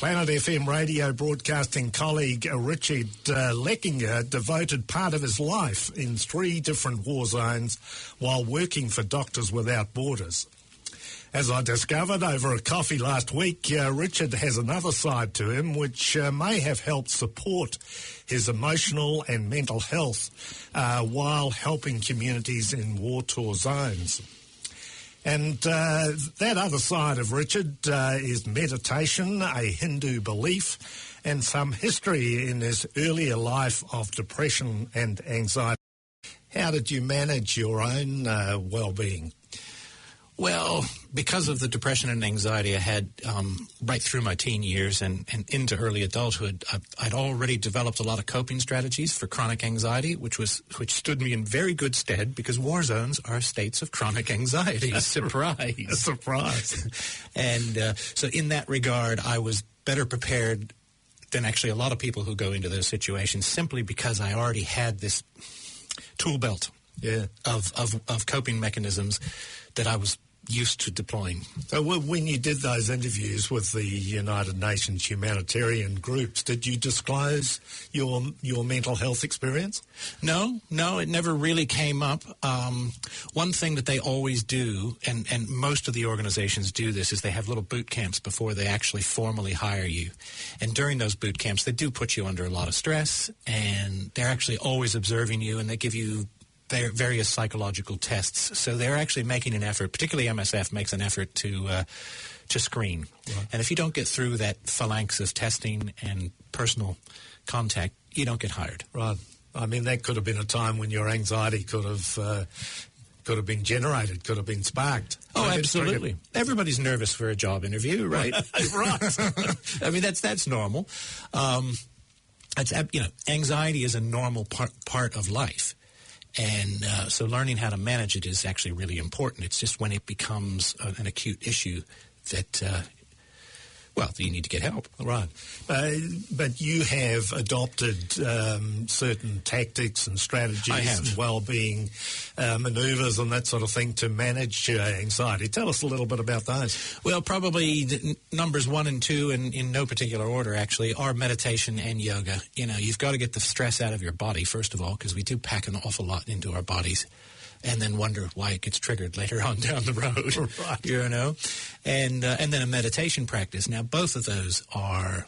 Planet FM radio broadcasting colleague Richard Leckinger devoted part of his life in 3 different war zones while working for Doctors Without Borders. As I discovered over a coffee last week, Richard has another side to him which may have helped support his emotional and mental health while helping communities in war-torn zones. And that other side of Richard is meditation, a Hindu belief, and some history in his earlier life of depression and anxiety. How did you manage your own well-being? Well, because of the depression and anxiety I had right through my teen years and into early adulthood, I'd already developed a lot of coping strategies for chronic anxiety, which stood me in very good stead because war zones are states of chronic anxiety. Surprise. Surprise. And so in that regard, I was better prepared than actually a lot of people who go into those situations simply because I already had this tool belt of coping mechanisms that I was used to deploying. So when you did those interviews with the United Nations humanitarian groups, did you disclose your mental health experience? No, it never really came up. One thing that they always do, and most of the organizations do this, is they have little boot camps before they actually formally hire you. And during those boot camps, they do put you under a lot of stress, and they're actually always observing you, and they give you their various psychological tests. So they're actually making an effort, particularly MSF makes an effort to screen. Right. And if you don't get through that phalanx of testing and personal contact, you don't get hired. Right. I mean, that could have been a time when your anxiety could have been generated, could have been sparked. Oh, absolutely. Everybody's nervous for a job interview, right? Right. I mean, that's normal. Anxiety is a normal part of life. And so learning how to manage it is actually really important. It's just when it becomes an acute issue that, you need to get help. Right. But you have adopted certain tactics and strategies and well-being manoeuvres and that sort of thing to manage anxiety. Tell us a little bit about those. Well, probably numbers 1 and 2, and in no particular order, actually, are meditation and yoga. You know, you've got to get the stress out of your body, first of all, because we do pack an awful lot into our bodies, and then wonder why it gets triggered later on down the road. Right. You know? And then a meditation practice. Now, both of those are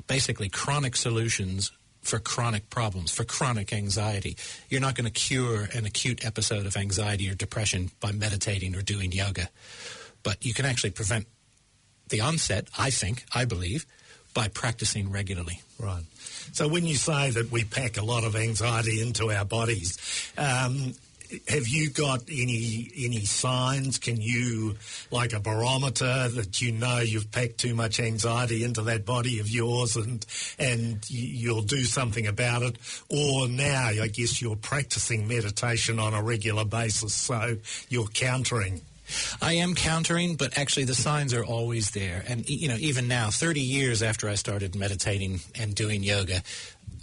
basically chronic solutions for chronic problems, for chronic anxiety. You're not going to cure an acute episode of anxiety or depression by meditating or doing yoga. But you can actually prevent the onset, I believe, by practicing regularly. Right. So when you say that we pack a lot of anxiety into our bodies, have you got any signs? Can you, like a barometer, that you know you've packed too much anxiety into that body of yours and you'll do something about it? Or now, I guess, you're practicing meditation on a regular basis, so you're countering. I am countering, but actually the signs are always there. And, you know, even now, 30 years after I started meditating and doing yoga,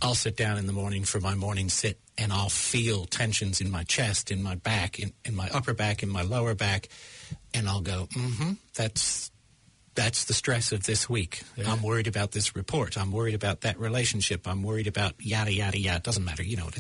I'll sit down in the morning for my morning sit, and I'll feel tensions in my chest, in my back, in my upper back, in my lower back, and I'll go, that's the stress of this week. Yeah. I'm worried about this report. I'm worried about that relationship. I'm worried about yada, yada, yada. It doesn't matter, you know.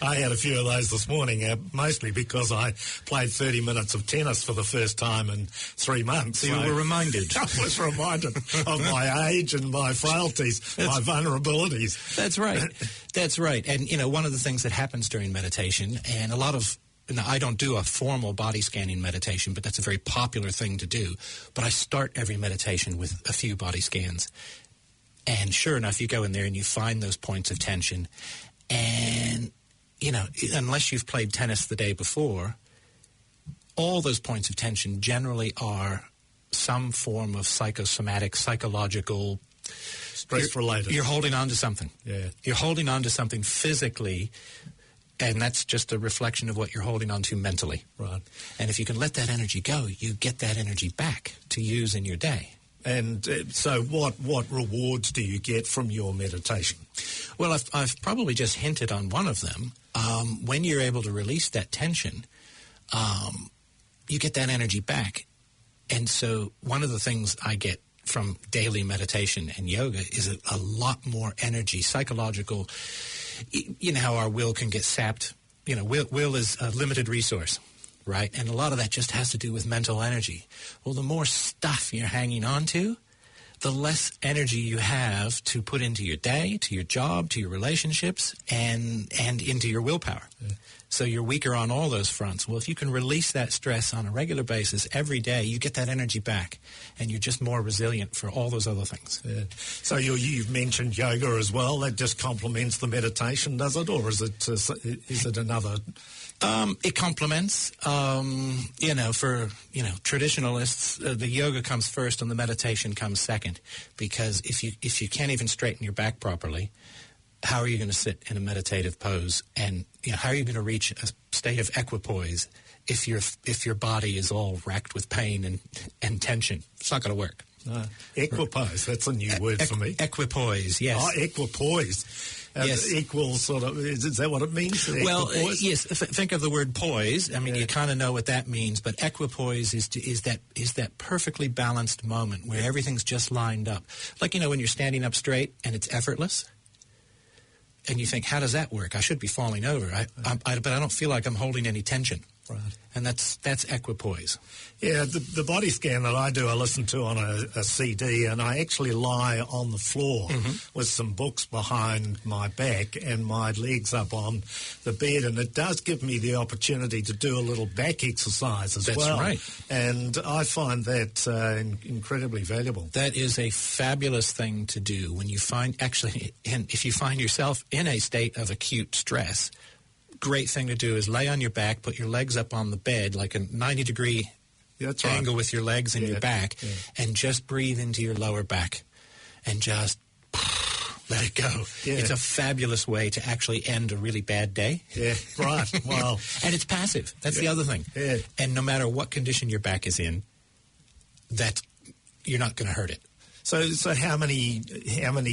I had a few of those this morning, mostly because I played 30 minutes of tennis for the first time in 3 months. So you were reminded. I was reminded of my age and my frailties, my vulnerabilities. That's right. That's right. And, you know, one of the things that happens during meditation, and a lot of, now, I don't do a formal body scanning meditation, but that's a very popular thing to do. But I start every meditation with a few body scans. And sure enough, you go in there and you find those points of tension. And, you know, unless you've played tennis the day before, all those points of tension generally are some form of psychosomatic, psychological, stress-related. You're holding on to something. Yeah. You're holding on to something physically. And that's just a reflection of what you're holding on to mentally. Right. And if you can let that energy go, you get that energy back to use in your day. And so what rewards do you get from your meditation? Well, I've probably just hinted on one of them. When you're able to release that tension, you get that energy back. And so one of the things I get from daily meditation and yoga is a lot more energy, psychological. You know how our will can get sapped. You know, will is a limited resource, right? And a lot of that just has to do with mental energy. Well, the more stuff you're hanging on to, the less energy you have to put into your day, to your job, to your relationships, and into your willpower. Yeah. So you're weaker on all those fronts. Well, if you can release that stress on a regular basis every day, you get that energy back, and you're just more resilient for all those other things. Yeah. So you've mentioned yoga as well. That just complements the meditation, does it, or is it another? It complements. For traditionalists, the yoga comes first and the meditation comes second, because if you can't even straighten your back properly, how are you going to sit in a meditative pose? And how are you going to reach a state of equipoise if your body is all racked with pain and tension? It's not going to work. Equipoise, that's a new word for me. Equipoise, yes. Oh, equipoise. Yes. Equal sort of, is that what it means? Well, yes. Think of the word poise. I mean, you kind of know what that means, but equipoise is that perfectly balanced moment where everything's just lined up. Like, when you're standing up straight and it's effortless, and you think, how does that work? I should be falling over, but I don't feel like I'm holding any tension. Right. And that's equipoise. Yeah, the body scan that I do, I listen to on a CD, and I actually lie on the floor with some books behind my back and my legs up on the bed, and it does give me the opportunity to do a little back exercise as well. That's right. And I find that incredibly valuable. That is a fabulous thing to do when you find, and if you find yourself in a state of acute stress, great thing to do is lay on your back, put your legs up on the bed like a 90-degree angle with your legs and your back, and just breathe into your lower back and just let it go. Yeah. It's a fabulous way to actually end a really bad day. Yeah, right. Wow. And it's passive. That's the other thing. Yeah. And no matter what condition your back is in, you're not going to hurt it. So how many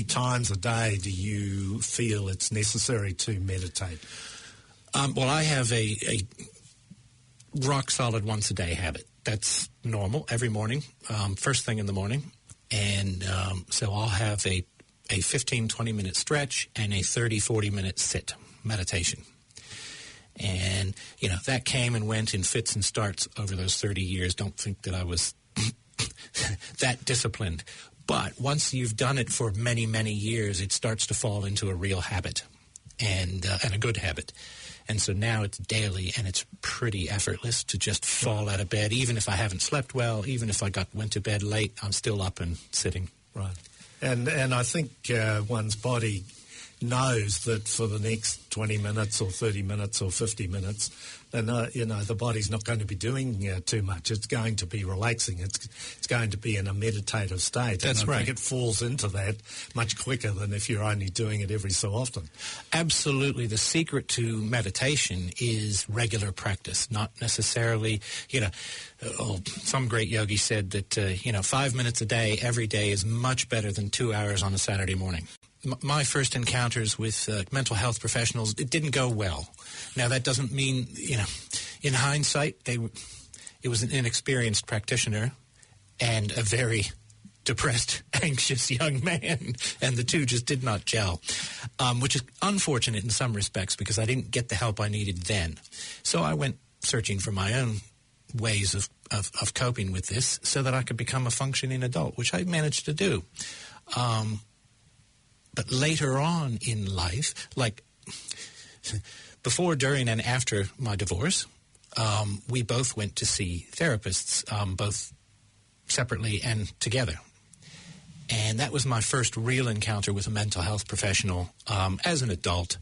times a day do you feel it's necessary to meditate? Well, I have a rock-solid once-a-day habit. That's normal every morning, first thing in the morning. And so I'll have a 15, 20-minute stretch and a 30, 40-minute sit meditation. And, that came and went in fits and starts over those 30 years. Don't think that I was that disciplined. But once you've done it for many, many years, it starts to fall into a real habit and a good habit. And so now it's daily, and it's pretty effortless to just fall out of bed. Even if I haven't slept well, even if I went to bed late, I'm still up and sitting. Right. And I think one's body knows that for the next 20 minutes or 30 minutes or 50 minutes, then the body's not going to be doing too much. It's going to be relaxing. It's going to be in a meditative state. That's and I right. think it falls into that much quicker than if you're only doing it every so often. Absolutely. The secret to meditation is regular practice, not necessarily, some great yogi said that, 5 minutes a day, every day is much better than 2 hours on a Saturday morning. My first encounters with mental health professionals, it didn't go well. Now, that doesn't mean, in hindsight, it was an inexperienced practitioner and a very depressed, anxious young man, and the two just did not gel, which is unfortunate in some respects because I didn't get the help I needed then. So I went searching for my own ways of coping with this so that I could become a functioning adult, which I managed to do. But later on in life, like before, during, and after my divorce, we both went to see therapists, both separately and together. And that was my first real encounter with a mental health professional as an adult.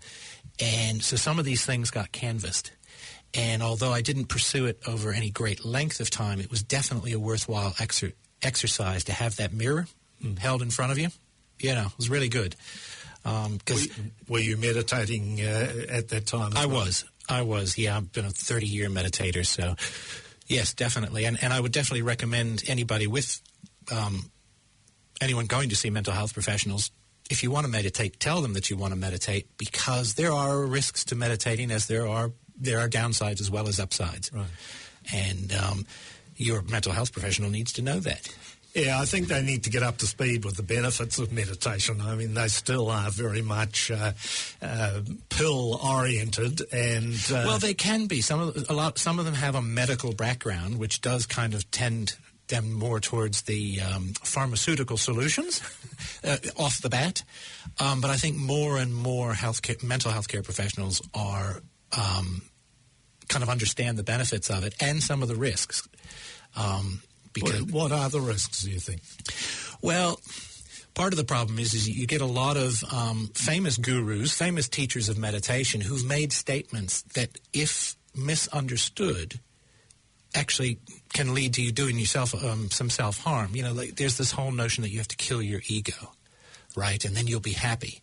And so some of these things got canvassed. And although I didn't pursue it over any great length of time, it was definitely a worthwhile exercise to have that mirror held in front of you. It was really good. Were you meditating at that time? I was. Yeah, I've been a 30-year meditator, so yes, definitely. And I would definitely recommend anybody with anyone going to see mental health professionals, if you want to meditate, tell them that you want to meditate, because there are risks to meditating as there are downsides as well as upsides. Right. And your mental health professional needs to know that. Yeah, I think they need to get up to speed with the benefits of meditation. I mean, they still are very much pill-oriented, and well, they can be. Some of them have a medical background, which does kind of tend them more towards the pharmaceutical solutions off the bat. But I think more and more mental health care professionals are kind of understand the benefits of it and some of the risks. Because what are the risks, do you think? Well, part of the problem is you get a lot of famous gurus, famous teachers of meditation who've made statements that, if misunderstood, actually can lead to you doing yourself some self-harm. You know, like, there's this whole notion that you have to kill your ego, right? And then you'll be happy.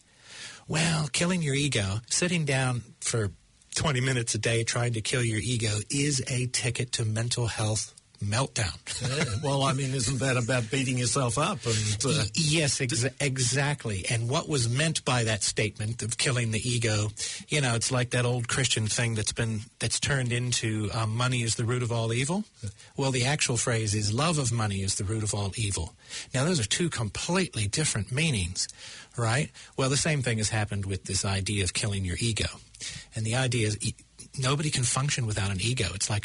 Well, killing your ego, sitting down for 20 minutes a day trying to kill your ego is a ticket to mental health meltdown. Yeah. Well, I mean, isn't that about beating yourself up? And yes, exactly. And what was meant by that statement of killing the ego, you know, it's like that old Christian thing that's turned into money is the root of all evil. Well, the actual phrase is love of money is the root of all evil. Now, those are two completely different meanings, right? Well, the same thing has happened with this idea of killing your ego. And the idea is nobody can function without an ego. It's like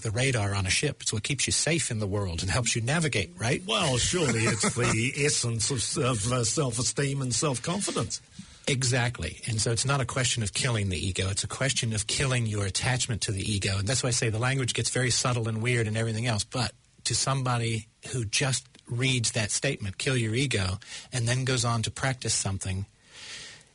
the radar on a ship. It's what keeps you safe in the world and helps you navigate, right? Well, surely it's the essence of self-esteem and self-confidence. Exactly. And so it's not a question of killing the ego. It's a question of killing your attachment to the ego. And that's why I say the language gets very subtle and weird and everything else. But to somebody who just reads that statement, kill your ego, and then goes on to practice something,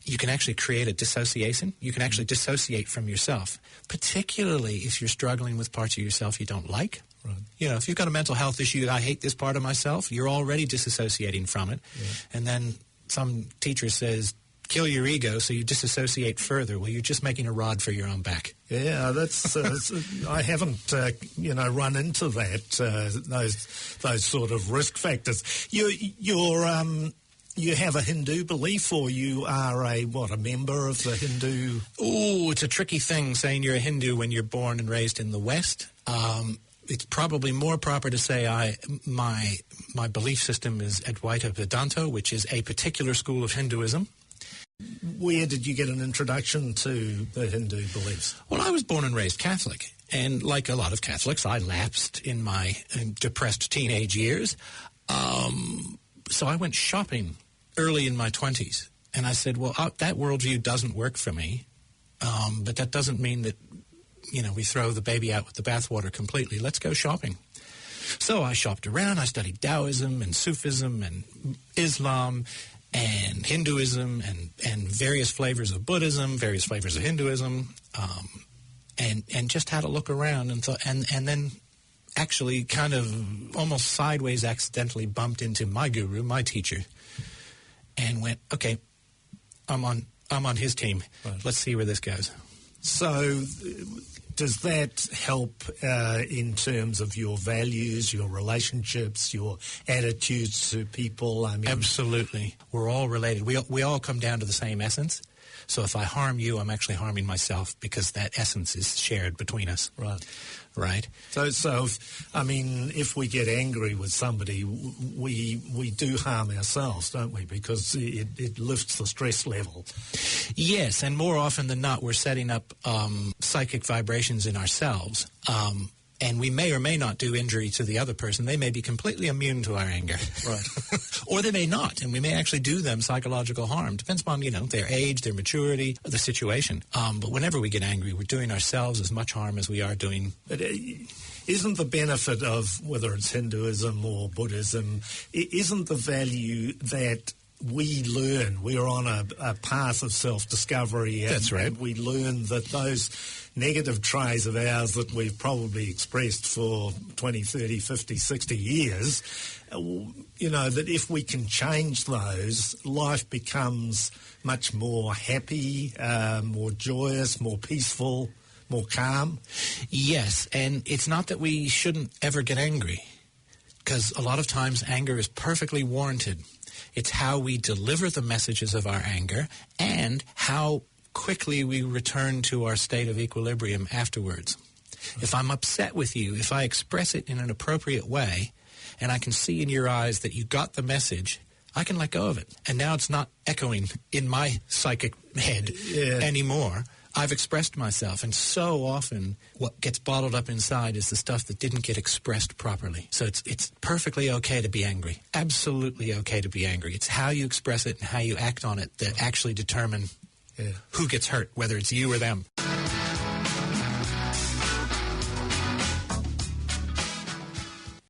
you can actually create a dissociation. You can actually dissociate from yourself, particularly if you're struggling with parts of yourself you don't like. Right. You know, if you've got a mental health issue, I hate this part of myself, you're already disassociating from it. Yeah. And then some teacher says, kill your ego, so you disassociate further. Well, you're just making a rod for your own back. Yeah, that's. I haven't, run into that. Those sort of risk factors. You have a Hindu belief, or you are a member of the Hindu? Oh, it's a tricky thing saying you're a Hindu when you're born and raised in the West. It's probably more proper to say my belief system is Advaita Vedanta, which is a particular school of Hinduism. Where did you get an introduction to the Hindu beliefs? Well, I was born and raised Catholic, and like a lot of Catholics, I lapsed in my depressed teenage years. So I went shopping early in my 20s, and I said, well, that worldview doesn't work for me, but that doesn't mean that, we throw the baby out with the bathwater completely. Let's go shopping. So I shopped around. I studied Taoism and Sufism and Islam and Hinduism and various flavors of Buddhism, various flavors of Hinduism, and just had a look around and thought, and then actually kind of almost sideways accidentally bumped into my guru, my teacher, and went, okay, I'm on his team. Right. Let's see where this goes. So does that help in terms of your values, your relationships, your attitudes to people? I mean, absolutely. We're all related. We all come down to the same essence. So if I harm you, I'm actually harming myself because that essence is shared between us. Right. So if we get angry with somebody, we do harm ourselves, don't we? Because it lifts the stress level. Yes, and more often than not, we're setting up psychic vibrations in ourselves. And we may or may not do injury to the other person. They may be completely immune to our anger. Right. Or they may not, and we may actually do them psychological harm. Depends upon, their age, their maturity, the situation. But whenever we get angry, we're doing ourselves as much harm as we are doing. But isn't the benefit of, whether it's Hinduism or Buddhism, isn't the value that we learn, we're on a path of self-discovery. That's right. And we learn that those negative traits of ours that we've probably expressed for 20, 30, 50, 60 years, that if we can change those, life becomes much more happy, more joyous, more peaceful, more calm. Yes, and it's not that we shouldn't ever get angry, because a lot of times anger is perfectly warranted. It's how we deliver the messages of our anger and how quickly we return to our state of equilibrium afterwards. If I'm upset with you, if I express it in an appropriate way and I can see in your eyes that you got the message, I can let go of it. And now it's not echoing in my psychic head anymore. I've expressed myself, and so often what gets bottled up inside is the stuff that didn't get expressed properly. So it's perfectly okay to be angry. Absolutely okay to be angry. It's how you express it and how you act on it that actually determine who gets hurt, whether it's you or them.